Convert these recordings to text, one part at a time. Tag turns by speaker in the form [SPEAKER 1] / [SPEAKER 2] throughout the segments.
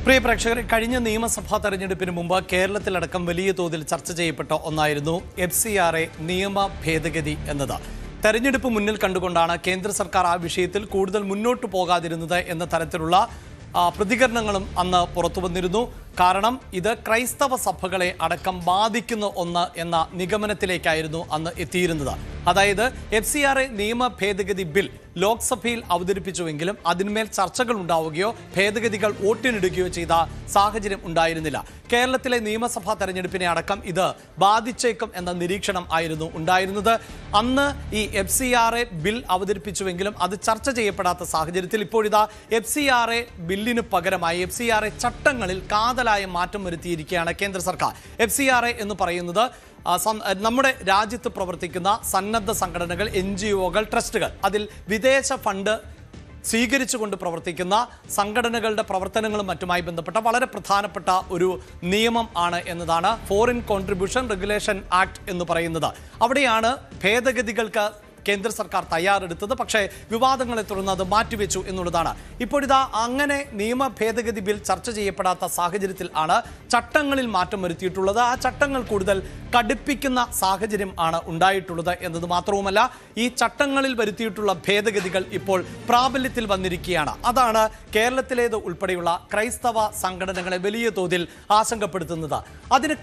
[SPEAKER 1] പ്രിയ പ്രേക്ഷകരെ, കഴിഞ്ഞ നിയമസഭാ തെരഞ്ഞെടുപ്പിന് മുമ്പ് കേരളത്തിലടക്കം വലിയ തോതിൽ ചർച്ച ചെയ്യപ്പെട്ട ഒന്നായിരുന്നു FCRA നിയമ ഭേദഗതി എന്നത്. തെരഞ്ഞെടുപ്പ് മുന്നിൽ കണ്ടുകൊണ്ടാണ് കേന്ദ്ര സർക്കാർ ആ വിഷയത്തിൽ കൂടുതൽ മുന്നോട്ട് പോകാതിരുന്നത് എന്ന തരത്തിലുള്ള പ്രതികരണങ്ങളും അന്ന് പുറത്തു വന്നിരുന്നു. കാരണം ഇത് ക്രൈസ്തവ സഭകളെ അടക്കം ബാധിക്കുന്ന ഒന്ന് എന്ന നിഗമനത്തിലേക്കായിരുന്നു അന്ന് എത്തിയിരുന്നത്. അതായത് FCRA നിയമ ഭേദഗതി ബിൽ ലോക്സഭയിൽ അവതരിപ്പിച്ചുവെങ്കിലും അതിന്മേൽ ചർച്ചകൾ ഉണ്ടാവുകയോ ഭേദഗതികൾ വോട്ടിനിടുകയോ ചെയ്ത സാഹചര്യം ഉണ്ടായിരുന്നില്ല. കേരളത്തിലെ നിയമസഭാ തെരഞ്ഞെടുപ്പിനെ അടക്കം ഇത് ബാധിച്ചേക്കും എന്ന നിരീക്ഷണം ആയിരുന്നു ഉണ്ടായിരുന്നത്. അന്ന് ഈ FCRA ബിൽ അവതരിപ്പിച്ചുവെങ്കിലും അത് ചർച്ച ചെയ്യപ്പെടാത്ത സാഹചര്യത്തിൽ ഇപ്പോഴിതാ FCRA ബില്ലിന് പകരമായി FCRA ചട്ടങ്ങളിൽ കാതലായ മാറ്റം വരുത്തിയിരിക്കുകയാണ് കേന്ദ്ര സർക്കാർ. FCRA എന്ന് പറയുന്നത് നമ്മുടെ രാജ്യത്ത് പ്രവർത്തിക്കുന്ന സന്നദ്ധ സംഘടനകൾ, NGOകൾ, ട്രസ്റ്റുകൾ, അതിൽ വിദേശ ഫണ്ട് സ്വീകരിച്ചുകൊണ്ട് പ്രവർത്തിക്കുന്ന സംഘടനകളുടെ പ്രവർത്തനങ്ങളും മറ്റുമായി ബന്ധപ്പെട്ട വളരെ പ്രധാനപ്പെട്ട ഒരു നിയമം ആണ് എന്നതാണ് ഫോറിൻ കോൺട്രിബ്യൂഷൻ റെഗുലേഷൻ ആക്ട് എന്ന് പറയുന്നത്. അവിടെയാണ് ഭേദഗതികൾക്ക് കേന്ദ്ര സർക്കാർ തയ്യാറെടുത്തത്. പക്ഷേ വിവാദങ്ങളെ തുടർന്ന് അത് മാറ്റിവെച്ചു എന്നുള്ളതാണ്. ഇപ്പോഴിതാ അങ്ങനെ നിയമ ഭേദഗതി ബിൽ ചർച്ച ചെയ്യപ്പെടാത്ത സാഹചര്യത്തിൽ ആണ് ചട്ടങ്ങളിൽ മാറ്റം വരുത്തിയിട്ടുള്ളത്. ആ ചട്ടങ്ങൾ കൂടുതൽ കടുപ്പിക്കുന്ന സാഹചര്യം ആണ് ഉണ്ടായിട്ടുള്ളത് എന്നത് മാത്രവുമല്ല, ഈ ചട്ടങ്ങളിൽ വരുത്തിയിട്ടുള്ള ഭേദഗതികൾ ഇപ്പോൾ പ്രാബല്യത്തിൽ വന്നിരിക്കുകയാണ്. അതാണ് കേരളത്തിലേത് ഉൾപ്പെടെയുള്ള ക്രൈസ്തവ സംഘടനകളെ വലിയ തോതിൽ ആശങ്കപ്പെടുത്തുന്നത്. അതിന്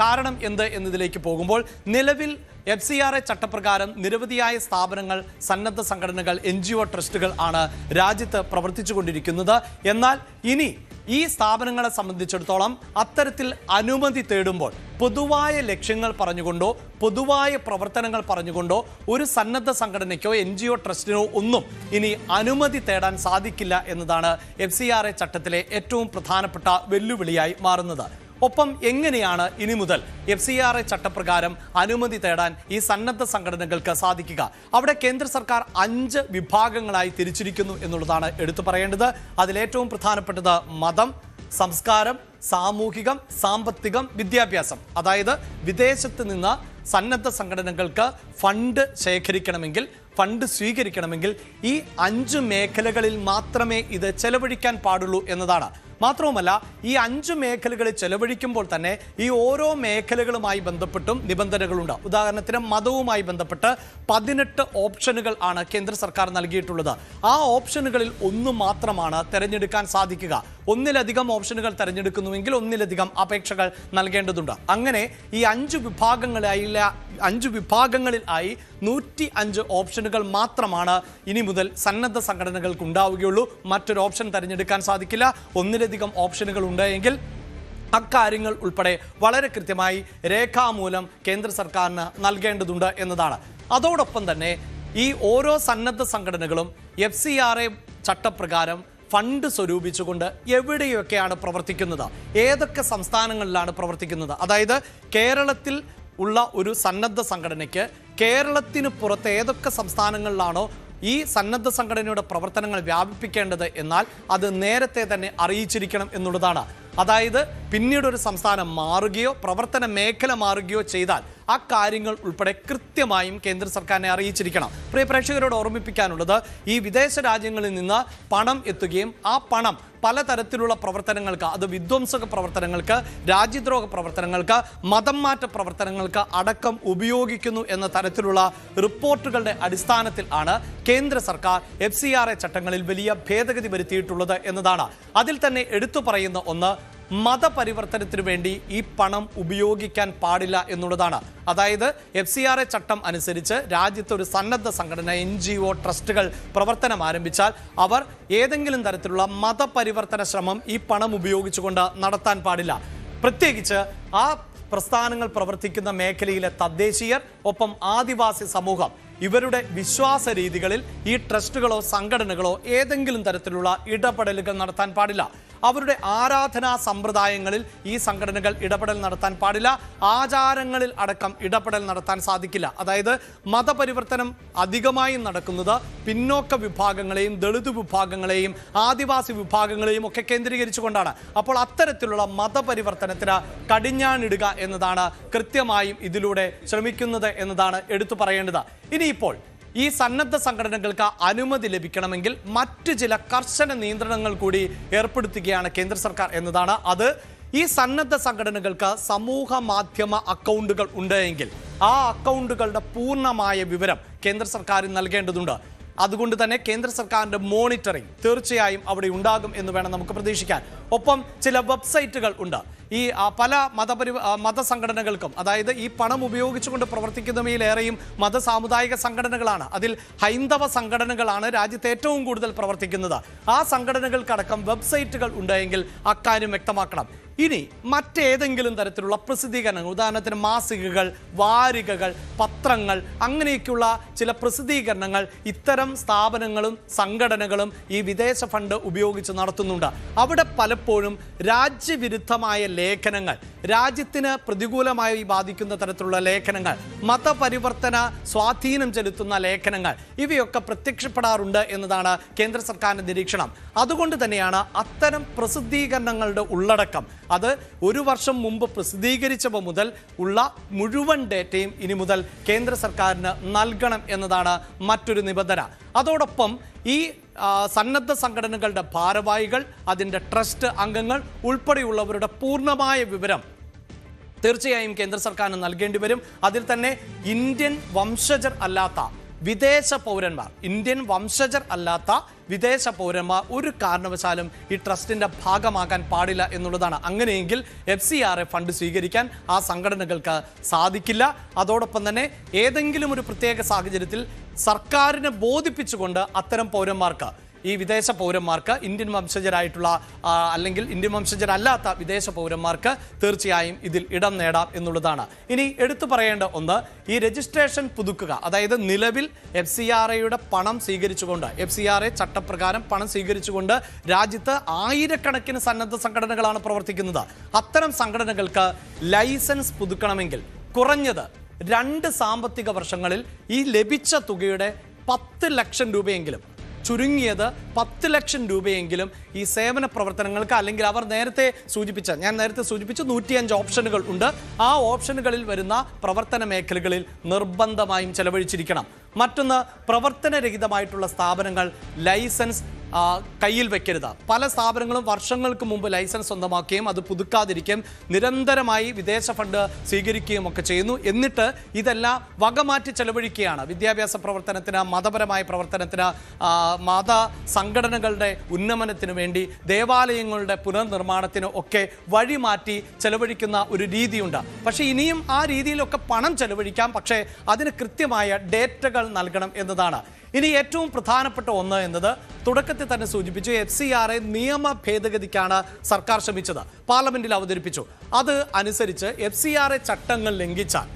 [SPEAKER 1] കാരണം എന്ത് എന്നതിലേക്ക് പോകുമ്പോൾ, നിലവിൽ FCRA ചട്ടപ്രകാരം നിരവധിയായ സ്ഥാപനങ്ങൾ, സന്നദ്ധ സംഘടനകൾ, NGO ട്രസ്റ്റുകൾ ആണ് രാജ്യത്ത് പ്രവർത്തിച്ചുകൊണ്ടിരിക്കുന്നത്. എന്നാൽ ഇനി ഈ സ്ഥാപനങ്ങളെ സംബന്ധിച്ചിടത്തോളം അത്തരത്തിൽ അനുമതി തേടുമ്പോൾ പൊതുവായ ലക്ഷ്യങ്ങൾ പറഞ്ഞുകൊണ്ടോ പൊതുവായ പ്രവർത്തനങ്ങൾ പറഞ്ഞുകൊണ്ടോ ഒരു സന്നദ്ധ സംഘടനയ്ക്കോ NGO ട്രസ്റ്റിനോ ഒന്നും ഇനി അനുമതി തേടാൻ സാധിക്കില്ല എന്നതാണ് FCRA ചട്ടത്തിലെ ഏറ്റവും പ്രധാനപ്പെട്ട വെല്ലുവിളിയായി മാറുന്നത്. ഒപ്പം എങ്ങനെയാണ് ഇനി മുതൽ FCRA ചട്ടപ്രകാരം അനുമതി തേടാൻ ഈ സന്നദ്ധ സംഘടനകൾക്ക് സാധിക്കുക? അവിടെ കേന്ദ്ര സർക്കാർ 5 വിഭാഗങ്ങളായി തിരിച്ചിരിക്കുന്നു എന്നുള്ളതാണ് എടുത്തു പറയേണ്ടത്. അതിലേറ്റവും പ്രധാനപ്പെട്ടത് മതം, സംസ്കാരം, സാമൂഹികം, സാമ്പത്തികം, വിദ്യാഭ്യാസം. അതായത് വിദേശത്ത് നിന്ന് സന്നദ്ധ സംഘടനകൾക്ക് ഫണ്ട് ശേഖരിക്കണമെങ്കിൽ, ഫണ്ട് സ്വീകരിക്കണമെങ്കിൽ ഈ 5 മേഖലകളിൽ മാത്രമേ ഇത് ചെലവഴിക്കാൻ പാടുള്ളൂ എന്നതാണ്. മാത്രവുമല്ല, ഈ 5 മേഖലകളിൽ ചെലവഴിക്കുമ്പോൾ തന്നെ ഈ ഓരോ മേഖലകളുമായി ബന്ധപ്പെട്ടും നിബന്ധനകളുണ്ട്. ഉദാഹരണത്തിന് മതവുമായി ബന്ധപ്പെട്ട് 18 ഓപ്ഷനുകൾ ആണ് കേന്ദ്ര സർക്കാർ നൽകിയിട്ടുള്ളത്. ആ ഓപ്ഷനുകളിൽ ഒന്ന് മാത്രമാണ് തിരഞ്ഞെടുക്കാൻ സാധിക്കുക. ഒന്നിലധികം ഓപ്ഷനുകൾ തിരഞ്ഞെടുക്കുന്നുവെങ്കിൽ ഒന്നിലധികം അപേക്ഷകൾ നൽകേണ്ടതുണ്ട്. അങ്ങനെ ഈ 5 വിഭാഗങ്ങളിൽ ആയി 105 ഓപ്ഷനുകൾ മാത്രമാണ് ഇനി മുതൽ സന്നദ്ധ സംഘടനകൾക്ക് ഉണ്ടാവുകയുള്ളൂ. മറ്റൊരു ഓപ്ഷൻ തിരഞ്ഞെടുക്കാൻ സാധിക്കില്ല. ഒന്നിലധികം ഓപ്ഷനുകൾ ഉണ്ടെങ്കിൽ അക്കാര്യങ്ങൾ ഉൾപ്പെടെ വളരെ കൃത്യമായി രേഖാമൂലം കേന്ദ്ര സർക്കാരിന് നൽകേണ്ടതുണ്ട് എന്നതാണ്. അതോടൊപ്പം തന്നെ ഈ ഓരോ സന്നദ്ധ സംഘടനകളും FCRA ചട്ടപ്രകാരം ഫണ്ട് സ്വരൂപിച്ചുകൊണ്ട് എവിടെയൊക്കെയാണ് പ്രവർത്തിക്കുന്നത്, ഏതൊക്കെ സംസ്ഥാനങ്ങളിലാണ് പ്രവർത്തിക്കുന്നത്. അതായത് കേരളത്തിൽ ഉള്ള ഒരു സന്നദ്ധ സംഘടനയ്ക്ക് കേരളത്തിന് പുറത്ത് ഏതൊക്കെ സംസ്ഥാനങ്ങളിലാണോ ഈ സന്നദ്ധ സംഘടനയുടെ പ്രവർത്തനങ്ങൾ വ്യാപിപ്പിക്കേണ്ടത് എന്നാൽ അത് നേരത്തെ തന്നെ അറിയിച്ചിരിക്കണം എന്നുള്ളതാണ്. അതായത് പിന്നീട് ഒരു സംസ്ഥാനം മാറുകയോ പ്രവർത്തന മേഖല മാറുകയോ ചെയ്താൽ ആ കാര്യങ്ങൾ ഉൾപ്പെടെ കൃത്യമായും കേന്ദ്ര സർക്കാരിനെ അറിയിച്ചിരിക്കണം. പ്രിയ പ്രേക്ഷകരോട് ഓർമ്മിപ്പിക്കാനുള്ളത്, ഈ വിദേശ രാജ്യങ്ങളിൽ നിന്ന് പണം എത്തുകയും ആ പണം പലതരത്തിലുള്ള പ്രവർത്തനങ്ങൾക്ക്, അത് വിധ്വംസക പ്രവർത്തനങ്ങൾക്ക്, രാജ്യദ്രോഹ പ്രവർത്തനങ്ങൾക്ക്, മതം മാറ്റ പ്രവർത്തനങ്ങൾക്ക് അടക്കം ഉപയോഗിക്കുന്നു എന്ന തരത്തിലുള്ള റിപ്പോർട്ടുകളുടെ അടിസ്ഥാനത്തിൽ ആണ് കേന്ദ്ര സർക്കാർ FCRA ചട്ടങ്ങളിൽ വലിയ ഭേദഗതി വരുത്തിയിട്ടുള്ളത് എന്നതാണ്. അതിൽ തന്നെ എടുത്തു പറയുന്ന ഒന്ന്, മതപരിവർത്തനത്തിനു വേണ്ടി ഈ പണം ഉപയോഗിക്കാൻ പാടില്ല എന്നുള്ളതാണ്. അതായത് FCRA ചട്ടം അനുസരിച്ച് രാജ്യത്ത് ഒരു സന്നദ്ധ സംഘടന, NGO ട്രസ്റ്റുകൾ പ്രവർത്തനം ആരംഭിച്ചാൽ അവർ ഏതെങ്കിലും തരത്തിലുള്ള മതപരിവർത്തന ശ്രമം ഈ പണം ഉപയോഗിച്ചുകൊണ്ട് നടത്താൻ പാടില്ല. പ്രത്യേകിച്ച് ആ പ്രസ്ഥാനങ്ങൾ പ്രവർത്തിക്കുന്ന മേഖലയിലെ തദ്ദേശീയർ, ഒപ്പം ആദിവാസി സമൂഹം, ഇവരുടെ വിശ്വാസ രീതികളിൽ ഈ ട്രസ്റ്റുകളോ സംഘടനകളോ ഏതെങ്കിലും തരത്തിലുള്ള ഇടപെടലുകൾ നടത്താൻ പാടില്ല. അവരുടെ ആരാധനാ സമ്പ്രദായങ്ങളിൽ ഈ സംഘടനകൾ ഇടപെടൽ നടത്താൻ പാടില്ല. ആചാരങ്ങളിൽ അടക്കം ഇടപെടൽ നടത്താൻ സാധിക്കില്ല. അതായത് മതപരിവർത്തനം അധികമായും നടക്കുന്നത് പിന്നോക്ക വിഭാഗങ്ങളെയും ദളിത് വിഭാഗങ്ങളെയും ആദിവാസി വിഭാഗങ്ങളെയും ഒക്കെ കേന്ദ്രീകരിച്ചുകൊണ്ടാണ്. അപ്പോൾ അത്തരത്തിലുള്ള മതപരിവർത്തനത്തിന് കടിഞ്ഞാണിടുക എന്നതാണ് കൃത്യമായും ഇതിലൂടെ ശ്രമിക്കുന്നത് എന്നതാണ് എടുത്തു പറയേണ്ടത്. ഇനിയിപ്പോൾ ഈ സന്നദ്ധ സംഘടനകൾക്ക് അനുമതി ലഭിക്കണമെങ്കിൽ മറ്റു ചില കർശന നിയന്ത്രണങ്ങൾ കൂടി ഏർപ്പെടുത്തുകയാണ് കേന്ദ്ര സർക്കാർ എന്നതാണ്. അത് ഈ സന്നദ്ധ സംഘടനകൾക്ക് സമൂഹ മാധ്യമ അക്കൗണ്ടുകൾ ഉണ്ടെങ്കിൽ ആ അക്കൗണ്ടുകളുടെ പൂർണ്ണമായ വിവരം കേന്ദ്ര സർക്കാരിന് നൽകേണ്ടതുണ്ട്. അതുകൊണ്ട് തന്നെ കേന്ദ്ര സർക്കാരിൻ്റെ മോണിറ്ററിംഗ് തീർച്ചയായും അവിടെ ഉണ്ടാകും എന്ന് വേണം നമുക്ക് പ്രതീക്ഷിക്കാൻ. ഒപ്പം ചില വെബ്സൈറ്റുകൾ ഉണ്ട്. ഈ പല മതസംഘടനകൾക്കും, അതായത് ഈ പണം ഉപയോഗിച്ചുകൊണ്ട് പ്രവർത്തിക്കുന്നവയിലേറെയും സാമുദായിക സംഘടനകളാണ്. അതിൽ ഹൈന്ദവ സംഘടനകളാണ് രാജ്യത്ത് ഏറ്റവും കൂടുതൽ പ്രവർത്തിക്കുന്നത്. ആ സംഘടനകൾക്കടക്കം വെബ്സൈറ്റുകൾ ഉണ്ടെങ്കിൽ അക്കാര്യം വ്യക്തമാക്കണം. ഇനി മറ്റേതെങ്കിലും തരത്തിലുള്ള പ്രസിദ്ധീകരണങ്ങൾ, ഉദാഹരണത്തിന് മാസികകൾ, വാരികകൾ, പത്രങ്ങൾ, അങ്ങനെയൊക്കെയുള്ള ചില പ്രസിദ്ധീകരണങ്ങൾ ഇത്തരം സ്ഥാപനങ്ങളും സംഘടനകളും ഈ വിദേശ ഫണ്ട് ഉപയോഗിച്ച് നടത്തുന്നുണ്ട്. അവിടെ പലപ്പോഴും രാജ്യവിരുദ്ധമായ ലേഖനങ്ങൾ, രാജ്യത്തിന് പ്രതികൂലമായി ബാധിക്കുന്ന തരത്തിലുള്ള ലേഖനങ്ങൾ, മതപരിവർത്തന സ്വാധീനം ചെലുത്തുന്ന ലേഖനങ്ങൾ, ഇവയൊക്കെ പ്രത്യക്ഷപ്പെടാറുണ്ട് എന്നതാണ് കേന്ദ്ര സർക്കാരിൻ്റെ നിരീക്ഷണം. അതുകൊണ്ട് തന്നെയാണ് അത്തരം പ്രസിദ്ധീകരണങ്ങളുടെ ഉള്ളടക്കം, അത് ഒരു വർഷം മുമ്പ് പ്രസിദ്ധീകരിച്ചപ്പോൾ മുതൽ ഉള്ള മുഴുവൻ ഡേറ്റയും ഇനി മുതൽ കേന്ദ്ര സർക്കാരിന് നൽകണം എന്നതാണ് മറ്റൊരു നിബന്ധന. അതോടൊപ്പം ഈ സന്നദ്ധ സംഘടനകളുടെ ഭാരവാഹികൾ, അതിൻ്റെ ട്രസ്റ്റ് അംഗങ്ങൾ ഉൾപ്പെടെയുള്ളവരുടെ പൂർണ്ണമായ വിവരം തീർച്ചയായും കേന്ദ്ര സർക്കാരിന് നൽകേണ്ടി വരും. അതിൽ തന്നെ ഇന്ത്യൻ വംശജർ അല്ലാത്ത വിദേശ പൗരന്മാർ, ഇന്ത്യൻ വംശജർ അല്ലാത്ത വിദേശ പൗരന്മാർ ഒരു കാരണവശാലും ഈ ട്രസ്റ്റിൻ്റെ ഭാഗമാകാൻ പാടില്ല എന്നുള്ളതാണ്. അങ്ങനെയെങ്കിൽ FCRA ഫണ്ട് സ്വീകരിക്കാൻ ആ സംഘടനകൾക്ക് സാധിക്കില്ല. അതോടൊപ്പം തന്നെ ഏതെങ്കിലും ഒരു പ്രത്യേക സാഹചര്യത്തിൽ സർക്കാരിനെ ബോധിപ്പിച്ചുകൊണ്ട് അത്തരം പൗരന്മാർക്ക്, ഈ വിദേശ പൗരന്മാർക്ക്, ഇന്ത്യൻ വംശജരായിട്ടുള്ള അല്ലെങ്കിൽ ഇന്ത്യൻ വംശജരല്ലാത്ത വിദേശ പൗരന്മാർക്ക് തീർച്ചയായും ഇതിൽ ഇടം നേടാം എന്നുള്ളതാണ്. ഇനി എടുത്തു പറയേണ്ട ഒന്ന്, ഈ രജിസ്ട്രേഷൻ പുതുക്കുക, അതായത് നിലവിൽ FCRAയുടെ പണം സ്വീകരിച്ചുകൊണ്ട്, FCRA ചട്ടപ്രകാരം പണം സ്വീകരിച്ചുകൊണ്ട് രാജ്യത്ത് ആയിരക്കണക്കിന് സന്നദ്ധ സംഘടനകളാണ് പ്രവർത്തിക്കുന്നത്. അത്തരം സംഘടനകൾക്ക് ലൈസൻസ് പുതുക്കണമെങ്കിൽ കുറഞ്ഞത് 2 സാമ്പത്തിക വർഷങ്ങളിൽ ഈ ലഭിച്ച തുകയുടെ 10 ലക്ഷം രൂപയെങ്കിലും, ചുരുങ്ങിയത് 10 ലക്ഷം രൂപയെങ്കിലും ഈ സേവന പ്രവർത്തനങ്ങൾക്ക്, അല്ലെങ്കിൽ അവർ ഞാൻ നേരത്തെ സൂചിപ്പിച്ച 105 ഓപ്ഷനുകൾ ഉണ്ട്. ആ ഓപ്ഷനുകളിൽ വരുന്ന പ്രവർത്തന മേഖലകളിൽ നിർബന്ധമായും ചെലവഴിച്ചിരിക്കണം. മറ്റൊന്ന്, പ്രവർത്തനരഹിതമായിട്ടുള്ള സ്ഥാപനങ്ങൾ ലൈസൻസ് കയ്യിൽ വെക്കരുത്. പല സ്ഥാപനങ്ങളും വർഷങ്ങൾക്ക് മുമ്പ് ലൈസൻസ് സ്വന്തമാക്കുകയും അത് പുതുക്കാതിരിക്കുകയും നിരന്തരമായി വിദേശ ഫണ്ട് സ്വീകരിക്കുകയും ഒക്കെ ചെയ്യുന്നു. എന്നിട്ട് ഇതെല്ലാം വകമാറ്റി ചെലവഴിക്കുകയാണ്. വിദ്യാഭ്യാസ പ്രവർത്തനത്തിന്, മതപരമായ പ്രവർത്തനത്തിന്, മത സംഘടനകളുടെ ഉന്നമനത്തിന് വേണ്ടി, ദേവാലയങ്ങളുടെ പുനർനിർമ്മാണത്തിന് ഒക്കെ വഴിമാറ്റി ചെലവഴിക്കുന്ന ഒരു രീതിയുണ്ട്. പക്ഷേ ഇനിയും ആ രീതിയിലൊക്കെ പണം ചെലവഴിക്കാം, പക്ഷേ അതിന് കൃത്യമായ ഡേറ്റകൾ നൽകണം എന്നതാണ്. ഇനി ഏറ്റവും പ്രധാനപ്പെട്ട ഒന്ന് എന്നത് തുടക്കത്തിൽ തന്നെ സൂചിപ്പിച്ചു, FCRA നിയമ ഭേദഗതിക്കാണ് സർക്കാർ ശ്രമിച്ചത്, പാർലമെന്റിൽ അവതരിപ്പിച്ചു. അത് അനുസരിച്ച് FCRA ചട്ടങ്ങൾ ലംഘിച്ചാൽ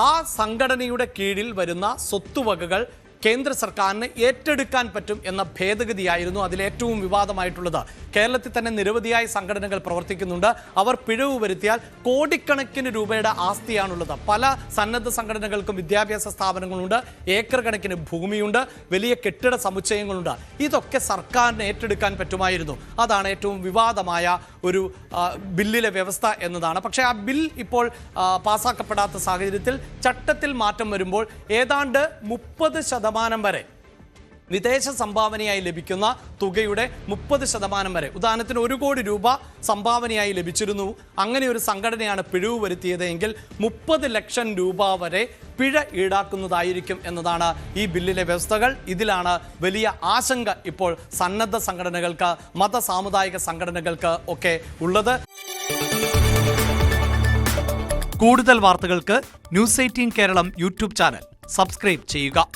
[SPEAKER 1] ആ സംഘടനയുടെ കീഴിൽ വരുന്ന സ്വത്തുവകകൾ കേന്ദ്ര സർക്കാരിന് ഏറ്റെടുക്കാൻ പറ്റും എന്ന ഭേദഗതിയായിരുന്നു അതിലേറ്റവും വിവാദമായിട്ടുള്ളത്. കേരളത്തിൽ തന്നെ നിരവധിയായ സംഘടനകൾ പ്രവർത്തിക്കുന്നുണ്ട്. അവർ പിഴവ് വരുത്തിയാൽ കോടിക്കണക്കിന് രൂപയുടെ ആസ്തിയാണുള്ളത്. പല സന്നദ്ധ സംഘടനകൾക്കും വിദ്യാഭ്യാസ സ്ഥാപനങ്ങളുണ്ട്, ഏക്കർ കണക്കിന് ഭൂമിയുണ്ട്, വലിയ കെട്ടിട സമുച്ചയങ്ങളുണ്ട്. ഇതൊക്കെ സർക്കാരിന് ഏറ്റെടുക്കാൻ പറ്റുമായിരുന്നു. അതാണ് ഏറ്റവും വിവാദമായ ഒരു ബില്ലിലെ വ്യവസ്ഥ എന്നതാണ്. പക്ഷേ ആ ബിൽ ഇപ്പോൾ പാസ്സാക്കപ്പെടാത്ത സാഹചര്യത്തിൽ ചട്ടത്തിൽ മാറ്റം വരുമ്പോൾ ഏതാണ്ട് 30% വരെ വിദേശ സംഭാവനയായി ലഭിക്കുന്ന തുകയുടെ 30% വരെ, ഉദാഹരണത്തിന് 1 കോടി രൂപ സംഭാവനയായി ലഭിച്ചിരുന്നു, അങ്ങനെ ഒരു സംഘടനയാണ് പിഴവ് വരുത്തിയതെങ്കിൽ 30 ലക്ഷം രൂപ വരെ പിഴ ഈടാക്കുന്നതായിരിക്കും എന്നതാണ് ഈ ബില്ലിലെ വ്യവസ്ഥകൾ. ഇതിലാണ് വലിയ ആശങ്ക ഇപ്പോൾ സന്നദ്ധ സംഘടനകൾക്ക്, സാമുദായിക സംഘടനകൾക്ക് ഒക്കെ ഉള്ളത്. കൂടുതൽ വാർത്തകൾക്ക് News 18 Keralam YouTube channel subscribe ചെയ്യുക.